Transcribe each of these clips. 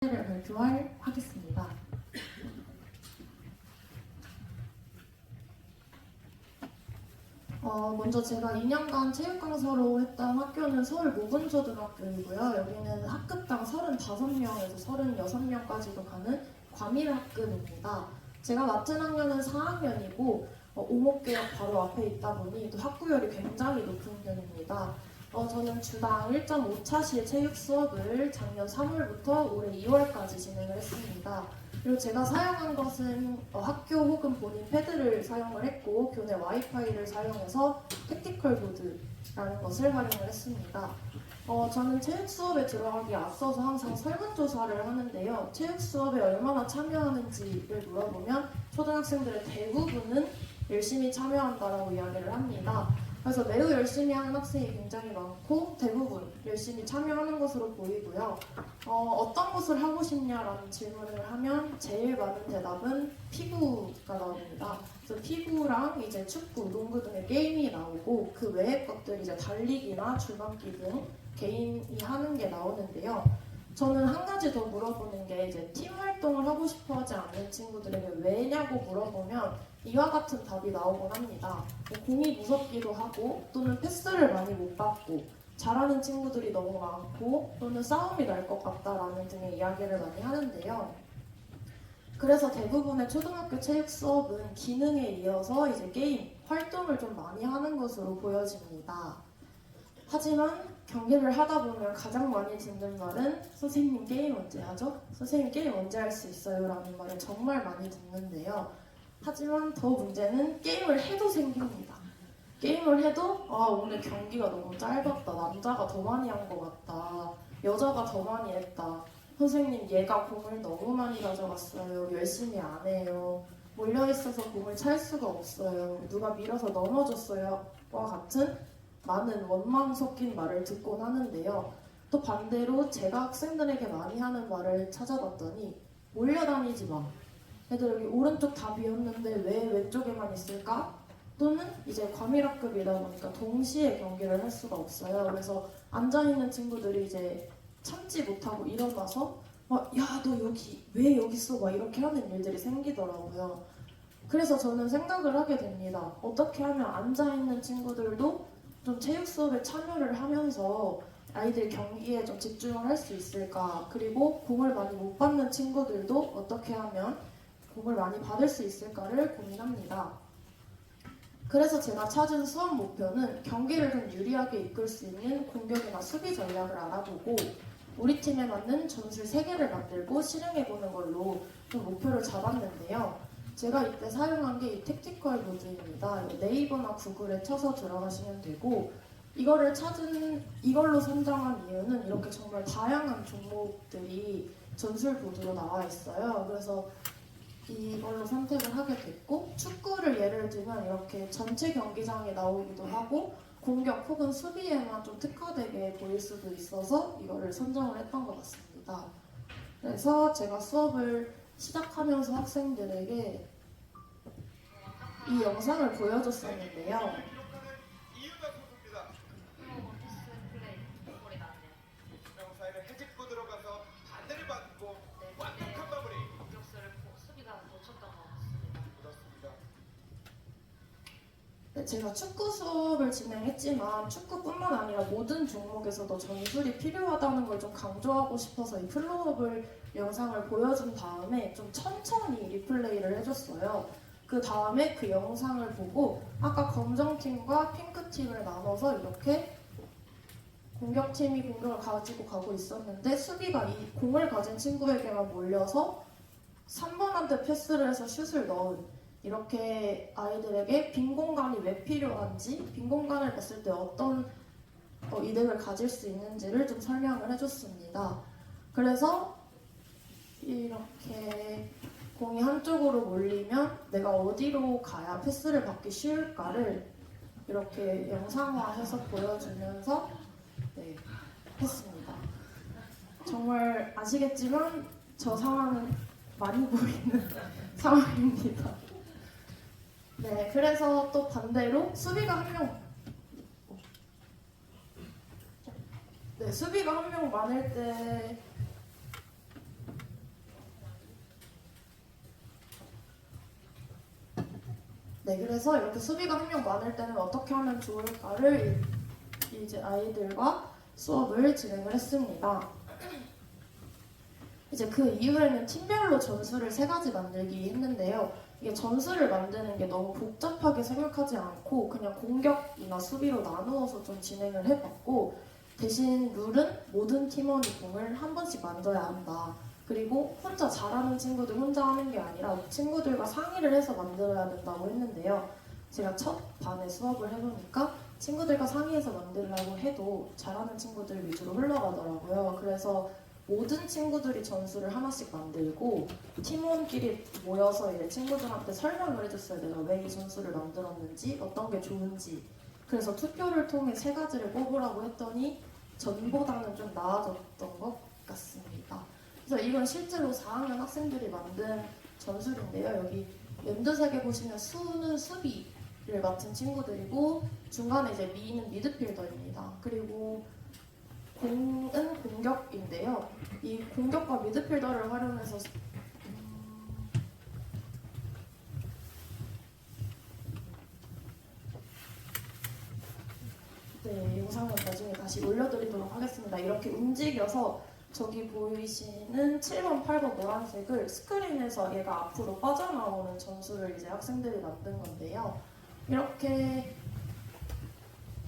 를 발표하겠습니다. 먼저 제가 2년간 체육 강사로 했던 학교는 서울 모근초등학교이고요. 여기는 학급당 35명에서 36명까지도 가는 과밀학급입니다. 제가 맡은 학년은 4학년이고 오목교역 바로 앞에 있다 보니 또 학구열이 굉장히 높은 편입니다. 저는 주당 1.5차시 체육 수업을 작년 3월부터 올해 2월까지 진행을 했습니다. 그리고 제가 사용한 것은 학교 혹은 본인 패드를 사용을 했고 교내 와이파이를 사용해서 택티컬 보드라는 것을 활용을 했습니다. 저는 체육 수업에 들어가기 앞서서 항상 설문조사를 하는데요. 체육 수업에 얼마나 참여하는지를 물어보면 초등학생들의 대부분은 열심히 참여한다라고 이야기를 합니다. 그래서 매우 열심히 하는 학생이 굉장히 많고 대부분 열심히 참여하는 것으로 보이고요. 어떤 것을 하고 싶냐라는 질문을 하면 제일 많은 대답은 피구가 나옵니다. 그래서 피구랑 이제 축구, 농구 등의 게임이 나오고 그 외의 것들 이제 달리기나 줄넘기 등 개인이 하는 게 나오는데요. 저는 한 가지 더 물어보는 게 이제 팀 활동을 하고 싶어 하지 않는 친구들에게 왜냐고 물어보면 이와 같은 답이 나오곤 합니다. 공이 무섭기도 하고 또는 패스를 많이 못 받고 잘하는 친구들이 너무 많고 또는 싸움이 날 것 같다라는 등의 이야기를 많이 하는데요. 그래서 대부분의 초등학교 체육 수업은 기능에 이어서 이제 게임, 활동을 좀 많이 하는 것으로 보여집니다. 하지만 경기를 하다 보면 가장 많이 듣는 말은 선생님 게임 언제 하죠? 선생님 게임 언제 할 수 있어요? 라는 말을 정말 많이 듣는데요. 하지만 더 문제는 게임을 해도 생깁니다. 게임을 해도 오늘 경기가 너무 짧았다. 남자가 더 많이 한 것 같다. 여자가 더 많이 했다. 선생님 얘가 공을 너무 많이 가져갔어요. 열심히 안 해요. 몰려있어서 공을 찰 수가 없어요. 누가 밀어서 넘어졌어요. 와 같은 많은 원망 섞인 말을 듣곤 하는데요. 또 반대로 제가 학생들에게 많이 하는 말을 찾아봤더니 몰려다니지 마. 애들 여기 오른쪽 다 비었는데 왜 왼쪽에만 있을까? 또는 이제 과밀학급이다 보니까 동시에 경기를 할 수가 없어요. 그래서 앉아있는 친구들이 이제 참지 못하고 일어나서 야, 너 여기 왜 여기 있어? 막 이렇게 하는 일들이 생기더라고요. 그래서 저는 생각을 하게 됩니다. 어떻게 하면 앉아있는 친구들도 좀 체육 수업에 참여를 하면서 아이들 경기에 좀 집중을 할 수 있을까? 그리고 공을 많이 못 받는 친구들도 어떻게 하면 공을 많이 받을 수 있을까를 고민합니다. 그래서 제가 찾은 수업 목표는 경기를 좀 유리하게 이끌 수 있는 공격이나 수비 전략을 알아보고 우리 팀에 맞는 전술 3개를 만들고 실행해보는 걸로 좀 목표를 잡았는데요. 제가 이때 사용한 게 이 택티컬 보드입니다. 네이버나 구글에 쳐서 들어가시면 되고 이걸로 선정한 이유는 이렇게 정말 다양한 종목들이 전술 보드로 나와 있어요. 그래서 이걸로 선택을 하게 됐고 축구를 예를 들면 이렇게 전체 경기장에 나오기도 하고 공격 혹은 수비에만 좀 특화되게 보일 수도 있어서 이거를 선정을 했던 것 같습니다. 그래서 제가 수업을 시작하면서 학생들에게 이 영상을 보여줬었는데요. 제가 축구 수업을 진행했지만 축구뿐만 아니라 모든 종목에서도 전술이 필요하다는 걸 좀 강조하고 싶어서 이 플로우업을 영상을 보여준 다음에 좀 천천히 리플레이를 해줬어요. 그 다음에 그 영상을 보고 아까 검정팀과 핑크팀을 나눠서 이렇게 공격팀이 공격을 가지고 가고 있었는데 수비가 이 공을 가진 친구에게만 몰려서 3번한테 패스를 해서 슛을 넣은 이렇게 아이들에게 빈 공간이 왜 필요한지, 빈 공간을 봤을 때 어떤 이득을 가질 수 있는지를 좀 설명을 해줬습니다. 그래서 이렇게 공이 한쪽으로 몰리면 내가 어디로 가야 패스를 받기 쉬울까를 이렇게 영상화해서 보여주면서 했습니다. 정말 아시겠지만 저 상황은 많이 보이는 상황입니다. 네, 그래서 또 반대로 수비가 한 명 많을 때 네, 그래서 이렇게 수비가 한 명 많을 때는 어떻게 하면 좋을까를 이제 아이들과 수업을 진행을 했습니다. 이제 그 이후에는 팀별로 전술을 3가지 만들기 했는데요. 이게 전술을 만드는 게 너무 복잡하게 생각하지 않고 그냥 공격이나 수비로 나누어서 좀 진행을 해봤고, 대신 룰은 모든 팀원이 공을 한 번씩 만져야 한다. 그리고 혼자 잘하는 친구들 혼자 하는 게 아니라 친구들과 상의를 해서 만들어야 된다고 했는데요. 제가 첫 반에 수업을 해보니까 친구들과 상의해서 만들려고 해도 잘하는 친구들 위주로 흘러가더라고요. 그래서 모든 친구들이 전술을 하나씩 만들고 팀원끼리 모여서 이제 친구들한테 설명을 해줬어요. 내가 왜 이 전술을 만들었는지, 어떤 게 좋은지. 그래서 투표를 통해 3가지를 뽑으라고 했더니 전보다는 좀 나아졌던 것 같습니다. 그래서 이건 실제로 4학년 학생들이 만든 전술인데요. 여기 연두색에 보시면 수는 수비를 맡은 친구들이고 중간에 이제 미는 미드필더입니다. 그리고 공은 공격인데요. 이 공격과 미드필더를 활용해서 네, 영상은 나중에 다시 올려드리도록 하겠습니다. 이렇게 움직여서 저기 보이시는 7번, 8번 노란색을 스크린에서 얘가 앞으로 빠져나오는 전술을 이제 학생들이 만든 건데요. 이렇게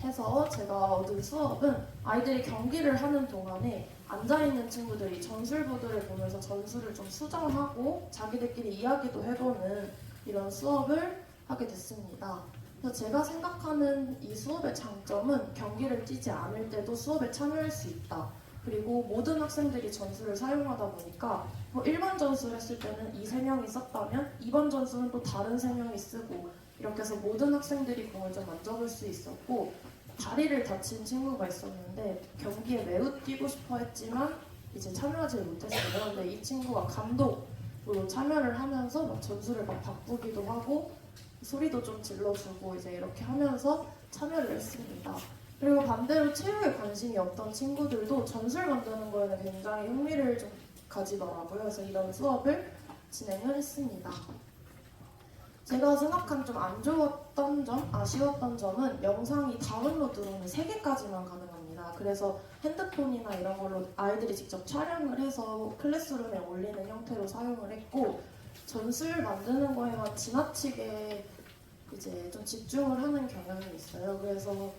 해서 제가 얻은 수업은 아이들이 경기를 하는 동안에 앉아있는 친구들이 전술보드를 보면서 전술을 좀 수정하고 자기들끼리 이야기도 해보는 이런 수업을 하게 됐습니다. 그래서 제가 생각하는 이 수업의 장점은 경기를 뛰지 않을 때도 수업에 참여할 수 있다. 그리고 모든 학생들이 전술을 사용하다 보니까 뭐 1번 전술 했을 때는 이 3명이 썼다면 2번 전술은 또 다른 3명이 쓰고 이렇게 해서 모든 학생들이 공을 좀 만져볼 수 있었고, 다리를 다친 친구가 있었는데 경기에 매우 뛰고 싶어 했지만 이제 참여하지 못했어요. 근데 이 친구가 감독으로 참여를 하면서 막 전술을 막 바꾸기도 하고 소리도 좀 질러주고 이제 이렇게 하면서 참여를 했습니다. 그리고 반대로 체육에 관심이 없던 친구들도 전술 만드는 거에는 굉장히 흥미를 좀 가지더라고요. 그래서 이런 수업을 진행을 했습니다. 제가 생각한 좀 안 좋았던 점, 아쉬웠던 점은 영상이 다운로드로는 3개까지만 가능합니다. 그래서 핸드폰이나 이런 걸로 아이들이 직접 촬영을 해서 클래스룸에 올리는 형태로 사용을 했고, 전술 만드는 거에만 지나치게 이제 좀 집중을 하는 경향이 있어요. 그래서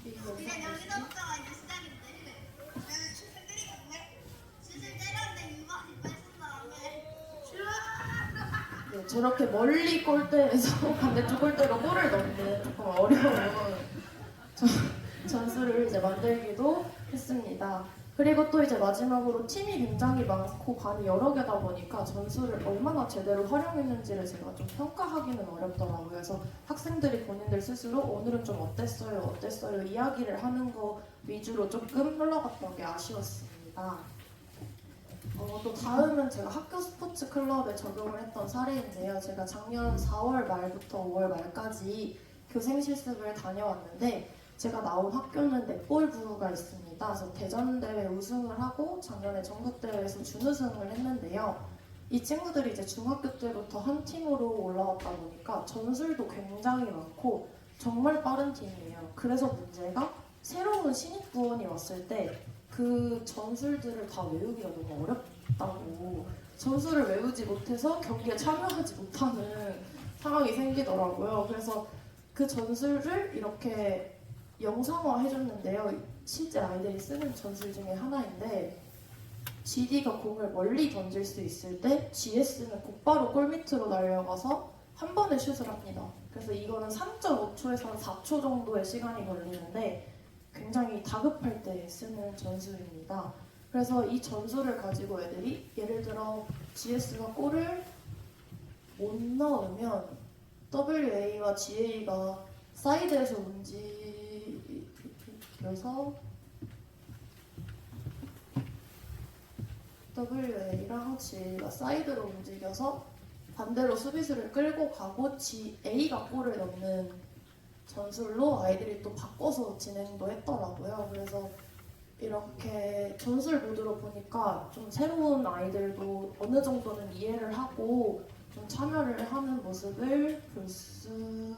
이 그냥 여기서부터가 이제 시작인데 나는 춤을 때리거든요. 춤을 때렸는데 이만이 뺏은 다음에 네, 저렇게 멀리 골대에서 반대쪽 골대로 골을 넣는 조금 어려운 전술을 이제 만들기도 했습니다. 그리고 또 이제 마지막으로 팀이 굉장히 많고 반이 여러 개다 보니까 전술을 얼마나 제대로 활용했는지를 제가 좀 평가하기는 어렵더라고요. 그래서 학생들이 본인들 스스로 오늘은 좀 어땠어요 이야기를 하는 거 위주로 조금 흘러갔던 게 아쉬웠습니다. 또 다음은 제가 학교 스포츠 클럽에 적용을 했던 사례인데요. 제가 작년 4월 말부터 5월 말까지 교생 실습을 다녀왔는데 제가 나온 학교는 넷볼부가 있습니다. 그래서 대전대회 우승을 하고 작년에 전국대회에서 준우승을 했는데요. 이 친구들이 이제 중학교 때부터 한 팀으로 올라왔다 보니까 전술도 굉장히 많고 정말 빠른 팀이에요. 그래서 문제가 새로운 신입 부원이 왔을 때 그 전술들을 다 외우기가 너무 어렵다고, 전술을 외우지 못해서 경기에 참여하지 못하는 상황이 생기더라고요. 그래서 그 전술을 이렇게 영상화 해줬는데요. 실제 아이들이 쓰는 전술 중에 하나인데 GD가 공을 멀리 던질 수 있을 때 GS는 곧바로 골 밑으로 날려가서 한 번에 슛을 합니다. 그래서 이거는 3.5초에서 4초 정도의 시간이 걸리는데 굉장히 다급할 때 쓰는 전술입니다. 그래서 이 전술을 가지고 애들이 예를 들어 GS가 골을 못 넣으면 WA와 GA가 사이드에서 움직여서 WA랑 GA가 사이드로 움직여서 반대로 수비수를 끌고 가고 GA가 골을 넣는 전술로 아이들이 또 바꿔서 진행도 했더라고요. 그래서 이렇게 전술 모드로 보니까 좀 새로운 아이들도 어느 정도는 이해를 하고 좀 참여를 하는 모습을 볼 수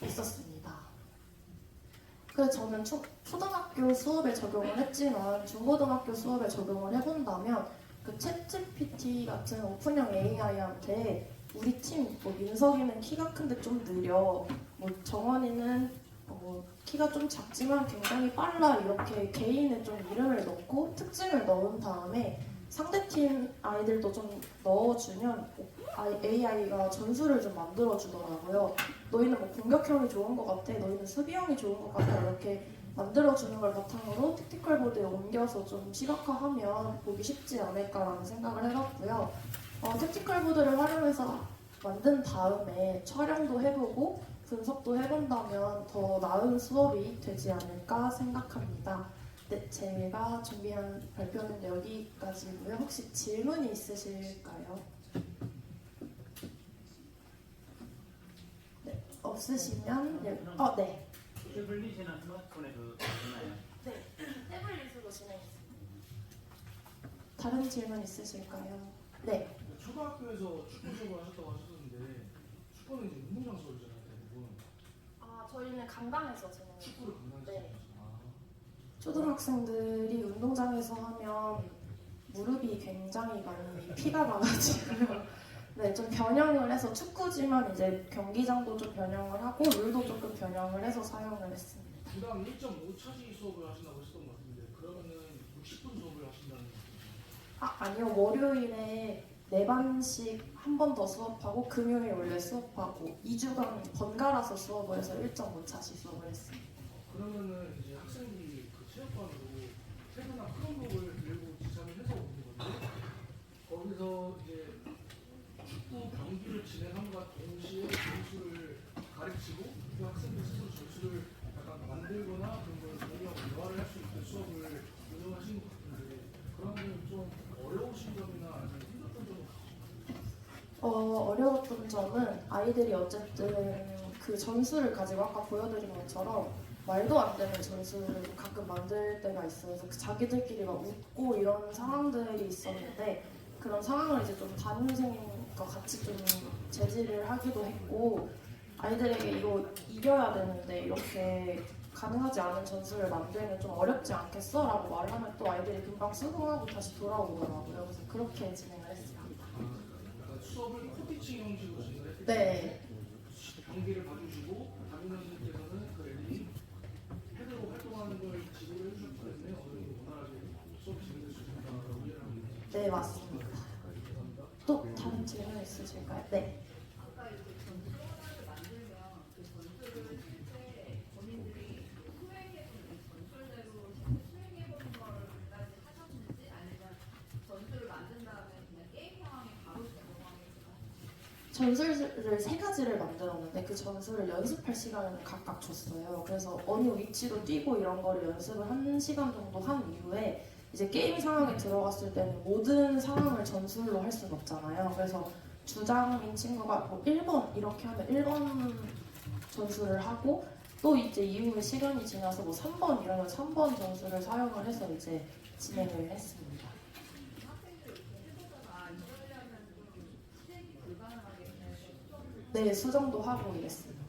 있었습니다. 그래서 저는 초등학교 수업에 적용을 했지만 중고등학교 수업에 적용을 해본다면 그 챗GPT 같은 오픈형 AI한테 우리 팀, 뭐 민석이는 키가 큰데 좀 느려, 뭐 정원이는 키가 좀 작지만 굉장히 빨라, 이렇게 개인의 좀 이름을 넣고 특징을 넣은 다음에 상대팀 아이들도 좀 넣어주면 AI가 전술을 좀 만들어주더라고요. 너희는 뭐 공격형이 좋은 것 같아, 너희는 수비형이 좋은 것 같아, 이렇게 만들어주는 걸 바탕으로 택티컬 보드에 옮겨서 좀 시각화하면 보기 쉽지 않을까라는 생각을 해봤고요. 택티컬 보드를 활용해서 만든 다음에 촬영도 해보고 분석도 해본다면 더 나은 수업이 되지 않을까 생각합니다. 네, 제가 준비한 발표는 여기까지고요. 혹시 질문이 있으실까요? 네, 없으시면 네. 네. 태블릿이나 스마트폰에도 되나요? 네, 태블릿으로 진행했습니다. 다른 질문 있으실까요? 네. 초등학교에서 축구 수업을 하셨다고 하셨는데 축구는 이제 운동장 수업이잖아요, 대부분. 저희는 강당에서 진행해요. 축구를 강당에서 네. 하셨어요. 초등학생들이 운동장에서 하면 무릎이 굉장히 많이 피가 나가지고 네, 좀 변형을 해서 축구지만 이제 경기장도 좀 변형을 하고 룰도 조금 변형을 해서 사용을 했습니다. 부당 1.5차지 수업을 하신다고 하셨던 것 같은데 그러면은 60분 수업을 하신다는 거죠? 아니요. 월요일에 4반씩 한 번 더 수업하고 금요일 원래 수업하고 2주간 번갈아서 수업을 해서 1.5차씩 수업을 했습니다. 그러면은 이제 학생들이 그 체육관으로 태그나 크롬북을 들고 지참을 해서 오는 건데 거기서 이제 축구 경기를 진행함과 동시에 점수를 가르치고 그 학생들 스스로 점수를 약간 만들거나 그런 걸 공유하고 대화를 할 수 있는 수업을 운영하시는 것 같은데 그러면 좀 어려우신 점이나 아니면 힘들었던 점이 어려웠던 점은 아이들이 어쨌든 그 전술을 가지고 아까 보여드린 것처럼 말도 안 되는 전술을 가끔 만들 때가 있어요. 그래서 자기들끼리 막 웃고 이런 상황들이 있었는데 그런 상황을 이제 좀 담임선생님과 같이 좀 제지를 하기도 했고 아이들에게 이거 이겨야 되는데 이렇게 가능하지 않은 전술을 만들면 좀 어렵지 않겠어? 라고 말하면 또 아이들이 금방 수긍하고 다시 돌아오더라고요. 그래서 그렇게 진행을 했습니다. 수업을 코디칭 형식으로 진행했을 네. 경기를 봐주시고 담임 선생님께서는 그 애들이 패드로 활동하는 걸 지도를 해주셨기 때문에 어느 정도 원활하게 수업이 진행될 수 있다고 이해를 하고 있습니다. 네, 맞습니다. 감사합니다. 또 다른 질문 있으실까요? 네. 아까 이렇게 전술을 만들면 그 전술을 실제 본인들이 수행해보는 전술대로 실제 수행해보는 걸까지 하셨는지 아니면 전술을 만든 다음에 그냥 게임 상황에 바로 적용하겠어요? 전술을 3가지를 만들었는데 그 전술을 연습할 시간을 각각 줬어요. 그래서 어느 위치로 뛰고 이런 거를 연습을 1시간 정도 한 이후에 이제 게임 상황에 들어갔을 때는 모든 상황을 전술로 할 수는 없잖아요. 그래서 주장인 친구가 뭐 1번 이렇게 하면 1번 전술을 하고 또 이제 이후에 시간이 지나서 뭐 3번 이러면 3번 전술을 사용을 해서 이제 진행을 했습니다. 학생들 이렇게 해보다가 이러려면 좀 실행이 불가능하게 해서 네, 수정도 하고 이랬습니다.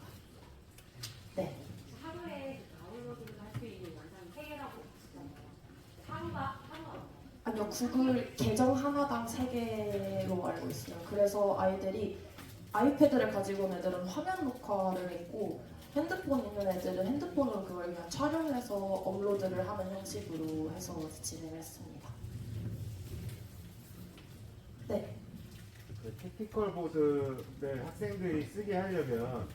네. 하루에 다운로드를 할 수 있는 영상이 3개라고 하시잖아요. 하루가 아니요, 구글 계정 하나당 3개로 알고 있어요. 그래서 아이들이 아이패드를 가지고 온 애들은 화면 녹화를 했고 핸드폰 있는 애들은 핸드폰으로 그걸 그냥 촬영해서 업로드를 하는 형식으로 해서 진행했습니다. 네. 그 택티컬 보드를 학생들이 쓰게 하려면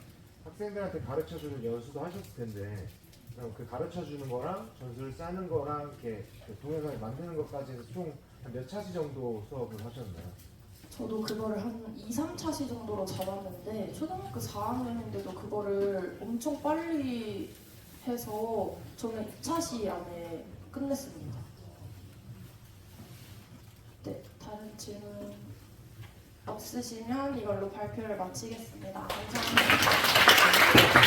학생들한테 가르쳐주는 연수도 하셨을 텐데 그럼 그 가르쳐주는 거랑 전술 짜는 거랑 이렇게 동영상을 만드는 것까지 해서 총 몇 차시 정도 수업을 하셨나요? 저도 그거를 한 2, 3차시 정도로 잡았는데 초등학교 4학년인데도 그거를 엄청 빨리 해서 저는 2차시 안에 끝냈습니다. 네, 다른 질문 없으시면 이걸로 발표를 마치겠습니다. 감사합니다.